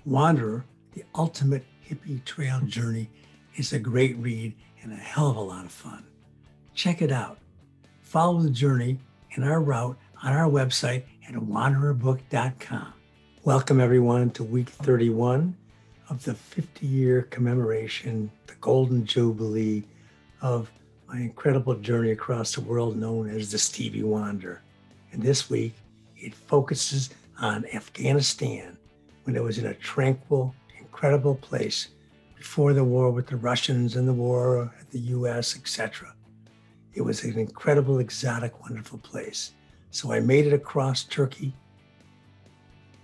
Wanderer, The Ultimate Hippie Trail Journey is a great read and a hell of a lot of fun. Check it out. Follow the journey and our route on our website at wandererbook.com. Welcome everyone to week 31 of the 50-year commemoration, the Golden Jubilee of my incredible journey across the world known as the Stevie Wander. And this week, it focuses on Afghanistan when it was in a tranquil, incredible place before the war with the Russians and the war at the US, etc. It was an incredible, exotic, wonderful place. So I made it across Turkey,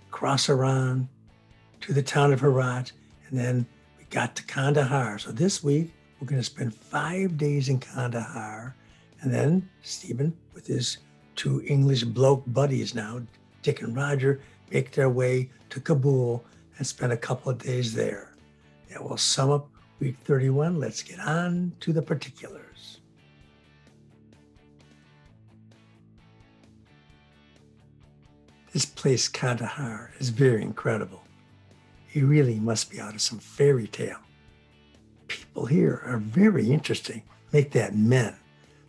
across Iran, to the town of Herat, and then we got to Kandahar. So this week, we're going to spend 5 days in Kandahar, and then Stephen, with his two English bloke buddies now, Dick and Roger, make their way to Kabul and spend a couple of days there. That will sum up week 31. Let's get on to the particulars. This place, Kandahar, is very incredible. It really must be out of some fairy tale. People here are very interesting, make that men,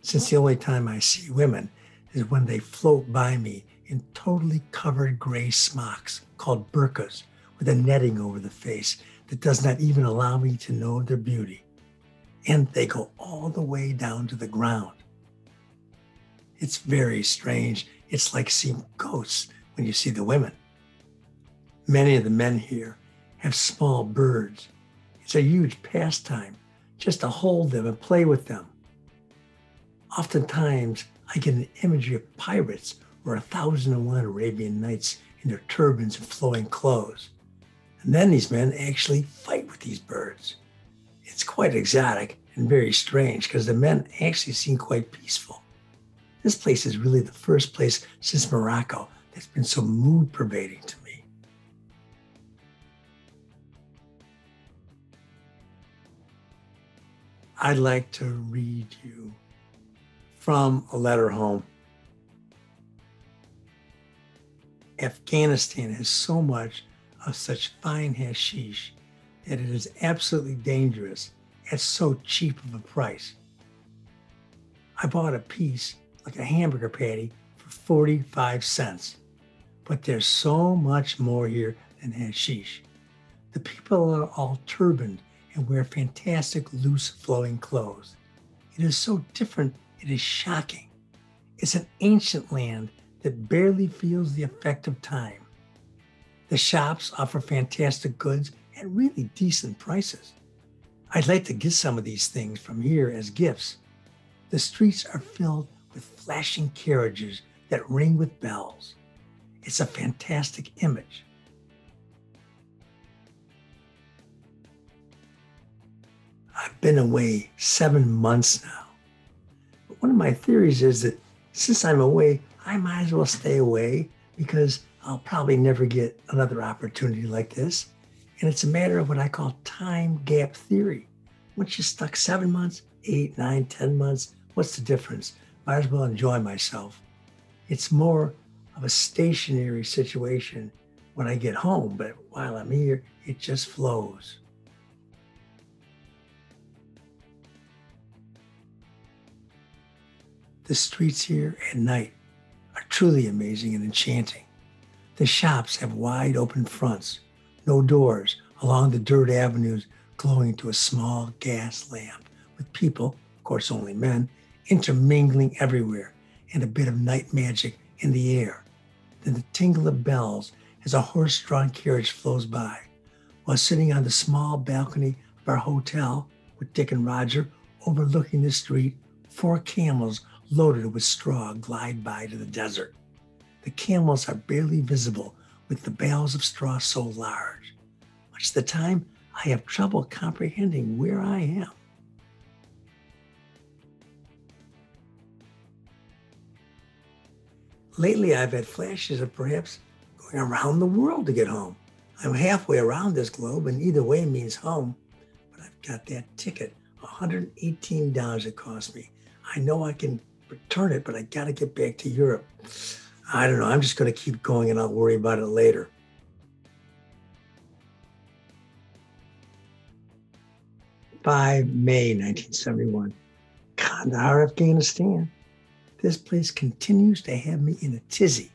since the only time I see women is when they float by me in totally covered gray smocks called burqas with a netting over the face that does not even allow me to know their beauty. And they go all the way down to the ground. It's very strange. It's like seeing ghosts when you see the women. Many of the men here have small birds. It's a huge pastime just to hold them and play with them. Oftentimes, I get an imagery of pirates or 1001 Arabian Nights in their turbans and flowing clothes. And then these men actually fight with these birds. It's quite exotic and very strange because the men actually seem quite peaceful. This place is really the first place since Morocco that's been so mood pervading to me. I'd like to read you from a letter home. Afghanistan has so much of such fine hashish that it is absolutely dangerous at so cheap of a price. I bought a piece, like a hamburger patty, for 45 cents. But there's so much more here than hashish. The people are all turbaned and wear fantastic loose flowing clothes. It is so different, it is shocking. It's an ancient land that barely feels the effect of time. The shops offer fantastic goods at really decent prices. I'd like to get some of these things from here as gifts. The streets are filled with flashing carriages that ring with bells. It's a fantastic image. I've been away 7 months now. But one of my theories is that since I'm away, I might as well stay away because I'll probably never get another opportunity like this. And it's a matter of what I call time gap theory. Once you're stuck 7 months, 8, 9, 10 months, what's the difference? Might as well enjoy myself. It's more of a stationary situation when I get home, but while I'm here, it just flows. The streets here at night are truly amazing and enchanting. The shops have wide open fronts, no doors, along the dirt avenues glowing to a small gas lamp with people, of course only men, intermingling everywhere and a bit of night magic in the air. Then the tingle of bells as a horse-drawn carriage flows by. While sitting on the small balcony of our hotel with Dick and Roger overlooking the street, 4 camels loaded with straw glide by to the desert. The camels are barely visible with the bales of straw so large. Much of the time, I have trouble comprehending where I am. Lately, I've had flashes of perhaps going around the world to get home. I'm halfway around this globe, and either way means home. But I've got that ticket, $118 it cost me. I know I can return it, but I got to get back to Europe. I don't know. I'm just going to keep going, and I'll worry about it later. 5 May 1971, Kandahar, Afghanistan. This place continues to have me in a tizzy.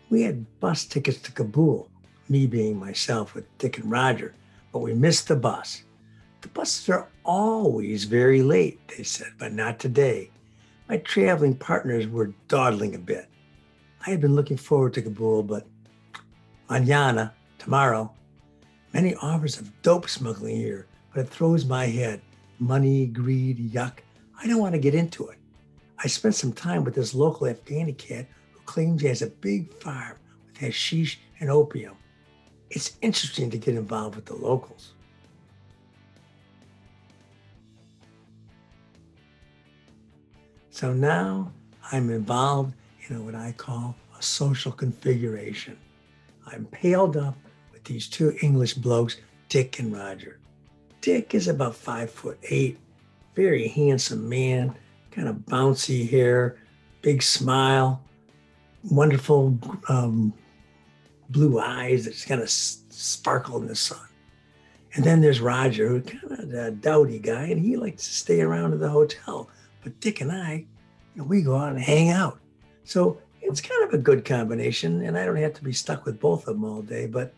We had bus tickets to Kabul, me being myself with Dick and Roger, but we missed the bus. The buses are always very late, they said, but not today. My traveling partners were dawdling a bit. I had been looking forward to Kabul, but mañana, tomorrow, many offers of dope smuggling here, but it throws my head. Money, greed, yuck. I don't want to get into it. I spent some time with this local Afghani cat who claims he has a big farm with hashish and opium. It's interesting to get involved with the locals. So now I'm involved in what I call a social configuration. I'm paled up with these two English blokes, Dick and Roger. Dick is about 5'8", very handsome man, kind of bouncy hair, big smile, wonderful blue eyes that kind of sparkle in the sun. And then there's Roger, who's kind of a dowdy guy, and he likes to stay around at the hotel. But Dick and I, we go out and hang out. So it's kind of a good combination, and I don't have to be stuck with both of them all day, but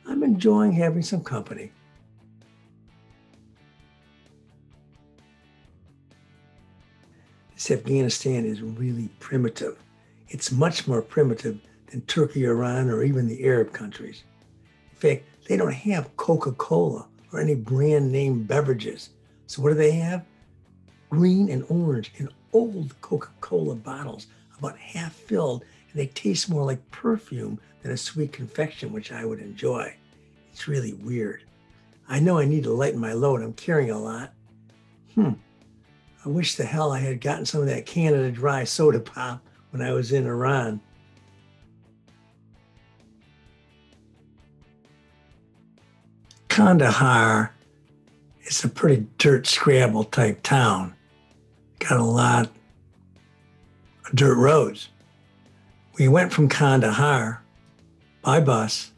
I'm enjoying having some company. This Afghanistan is really primitive. It's much more primitive than Turkey, Iran, or even the Arab countries. In fact, they don't have Coca-Cola or any brand name beverages. So what do they have? Green and orange in old Coca-Cola bottles, about half filled, and they taste more like perfume than a sweet confection, which I would enjoy. It's really weird. I know I need to lighten my load. I'm carrying a lot. I wish the hell I had gotten some of that Canada Dry soda pop when I was in Iran. Kandahar is a pretty dirt scrabble type town. Got a lot of dirt roads. We went from Kandahar by bus,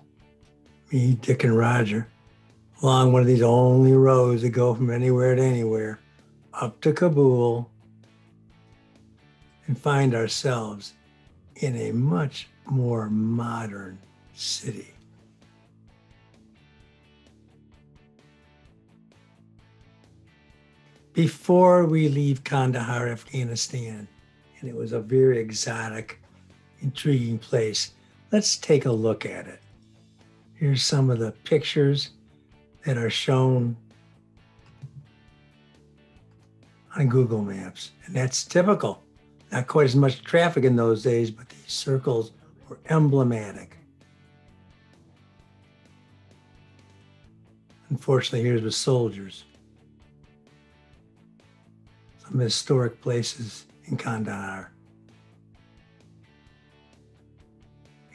me, Dick, and Roger, along one of these only roads that go from anywhere to anywhere, up to Kabul, and find ourselves in a much more modern city. Before we leave Kandahar, Afghanistan, and it was a very exotic, intriguing place, let's take a look at it. Here's some of the pictures that are shown on Google Maps, and that's typical. Not quite as much traffic in those days, but these circles were emblematic. Unfortunately, here's with soldiers. Some historic places in Kandahar.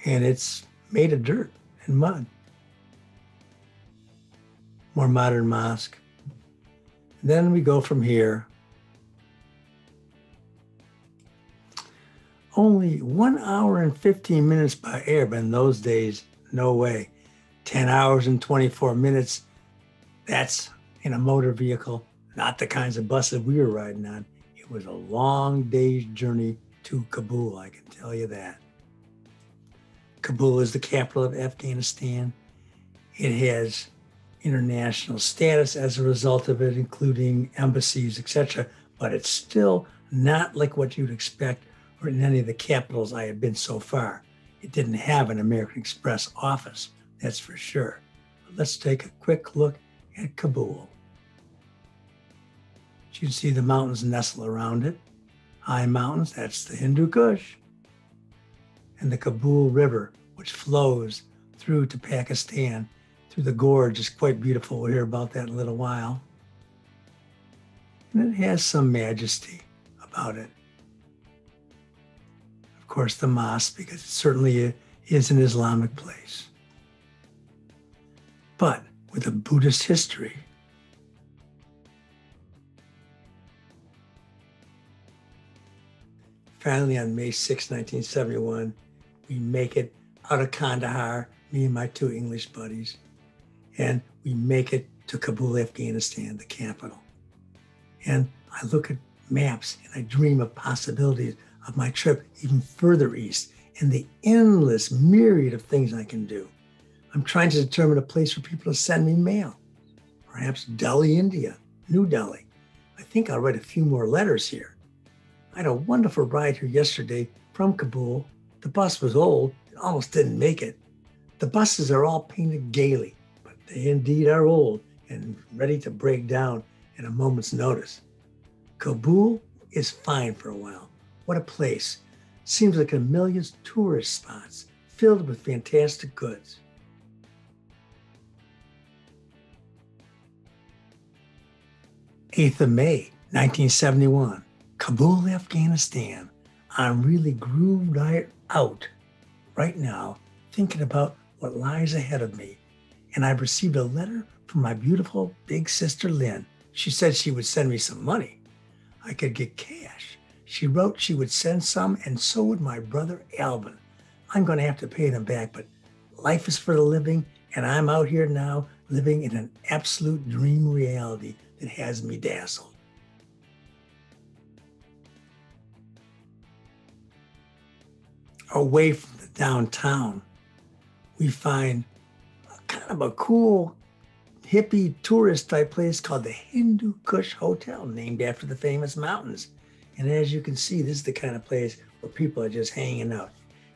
And it's made of dirt and mud. More modern mosque. Then we go from here. Only 1 hour and 15 minutes by air, but in those days, no way. 10 hours and 24 minutes, that's in a motor vehicle, not the kinds of buses we were riding on. It was a long day's journey to Kabul, I can tell you that. Kabul is the capital of Afghanistan. It has international status as a result of it, including embassies, etc. But it's still not like what you'd expect or in any of the capitals I had been so far. It didn't have an American Express office, that's for sure. But let's take a quick look at Kabul. You can see the mountains nestle around it. High mountains, that's the Hindukush. And the Kabul River, which flows through to Pakistan, through the gorge, is quite beautiful. We'll hear about that in a little while. And it has some majesty about it. Of course, the mosque, because it certainly is an Islamic place. But with a Buddhist history. Finally, on May 6, 1971, we make it out of Kandahar, me and my two English buddies, and we make it to Kabul, Afghanistan, the capital. And I look at maps and I dream of possibilities of my trip even further east and the endless myriad of things I can do. I'm trying to determine a place for people to send me mail. Perhaps Delhi, India, New Delhi. I think I'll write a few more letters here. I had a wonderful ride here yesterday from Kabul. The bus was old and almost didn't make it. The buses are all painted gaily, but they indeed are old and ready to break down at a moment's notice. Kabul is fine for a while. What a place. Seems like a million tourist spots filled with fantastic goods. May 8th, 1971, Kabul, Afghanistan. I'm really grooved out right now, thinking about what lies ahead of me. And I've received a letter from my beautiful big sister, Lynn. She said she would send me some money. I could get cash. She wrote she would send some, and so would my brother, Alvin. I'm going to have to pay them back, but life is for the living, and I'm out here now living in an absolute dream reality that has me dazzled. Away from the downtown, we find kind of a cool hippie tourist type place called the Hindukush Hotel, named after the famous mountains. And as you can see, this is the kind of place where people are just hanging out.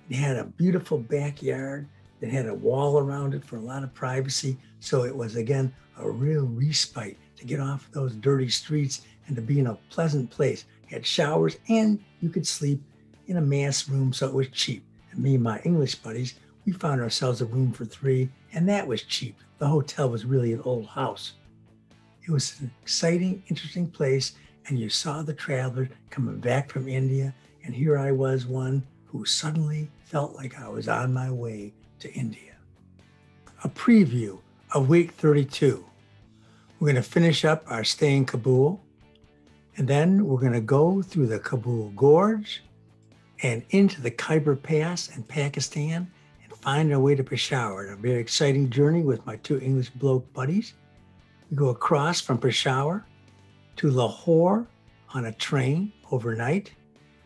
It had a beautiful backyard that had a wall around it for a lot of privacy. So it was, again, a real respite to get off those dirty streets and to be in a pleasant place. It had showers and you could sleep in a mass room, so it was cheap. And me and my English buddies, we found ourselves a room for 3, and that was cheap. The hotel was really an old house. It was an exciting, interesting place, and you saw the traveler coming back from India, and here I was, one who suddenly felt like I was on my way to India. A preview of week 32. We're going to finish up our stay in Kabul, and then we're going to go through the Kabul Gorge and into the Khyber Pass in Pakistan and find our way to Peshawar. A very exciting journey with my 2 English bloke buddies. We go across from Peshawar to Lahore on a train overnight,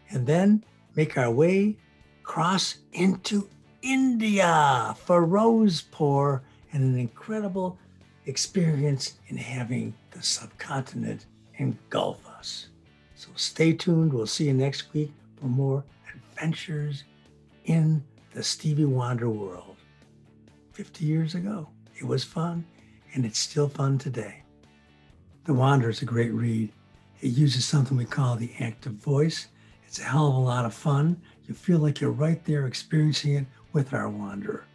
and then make our way across into India, Firozpur, and an incredible experience in having the subcontinent engulf us. So stay tuned. We'll see you next week for more adventures in the Stevie Wander world. 50 years ago, it was fun, and it's still fun today. The Wander is a great read. It uses something we call the active voice. It's a hell of a lot of fun. You feel like you're right there experiencing it with our wanderer.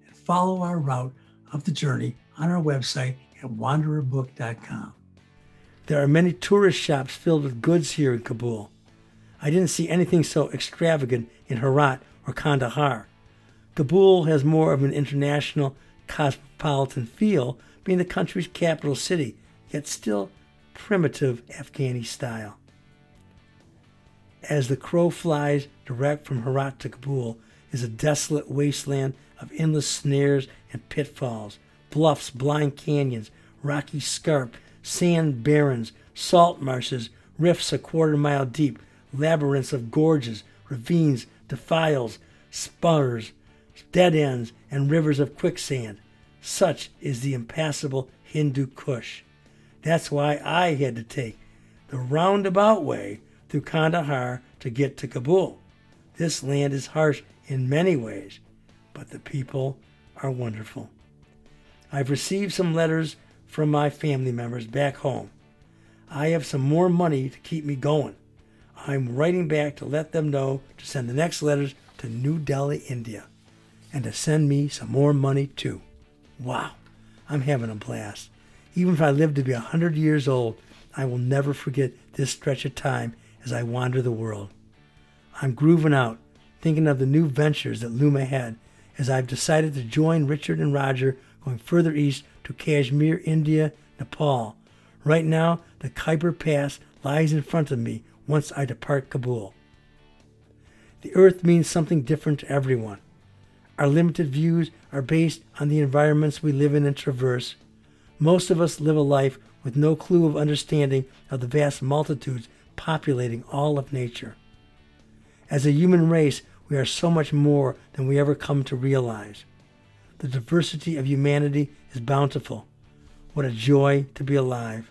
And follow our route of the journey on our website at wandererbook.com. There are many tourist shops filled with goods here in Kabul. I didn't see anything so extravagant in Herat or Kandahar. Kabul has more of an international, cosmopolitan feel, being the country's capital city, yet still primitive Afghani style. As the crow flies direct from Herat to Kabul is a desolate wasteland of endless snares and pitfalls, bluffs, blind canyons, rocky scarp, sand barrens, salt marshes, rifts a quarter-mile deep, labyrinths of gorges, ravines, defiles, spurs, dead ends, and rivers of quicksand. Such is the impassable Hindukush. That's why I had to take the roundabout way through Kandahar to get to Kabul. This land is harsh in many ways, but the people are wonderful. I've received some letters from my family members back home. I have some more money to keep me going. I'm writing back to let them know to send the next letters to New Delhi, India, and to send me some more money too. Wow, I'm having a blast. Even if I live to be 100 years old, I will never forget this stretch of time as I wander the world. I'm grooving out, thinking of the new ventures that loom ahead as I've decided to join Richard and Roger going further east to Kashmir, India, Nepal. Right now, the Khyber Pass lies in front of me once I depart Kabul. The earth means something different to everyone. Our limited views are based on the environments we live in and traverse, Most of us live a life with no clue of understanding of the vast multitudes populating all of nature. As a human race, we are so much more than we ever come to realize. The diversity of humanity is bountiful. What a joy to be alive.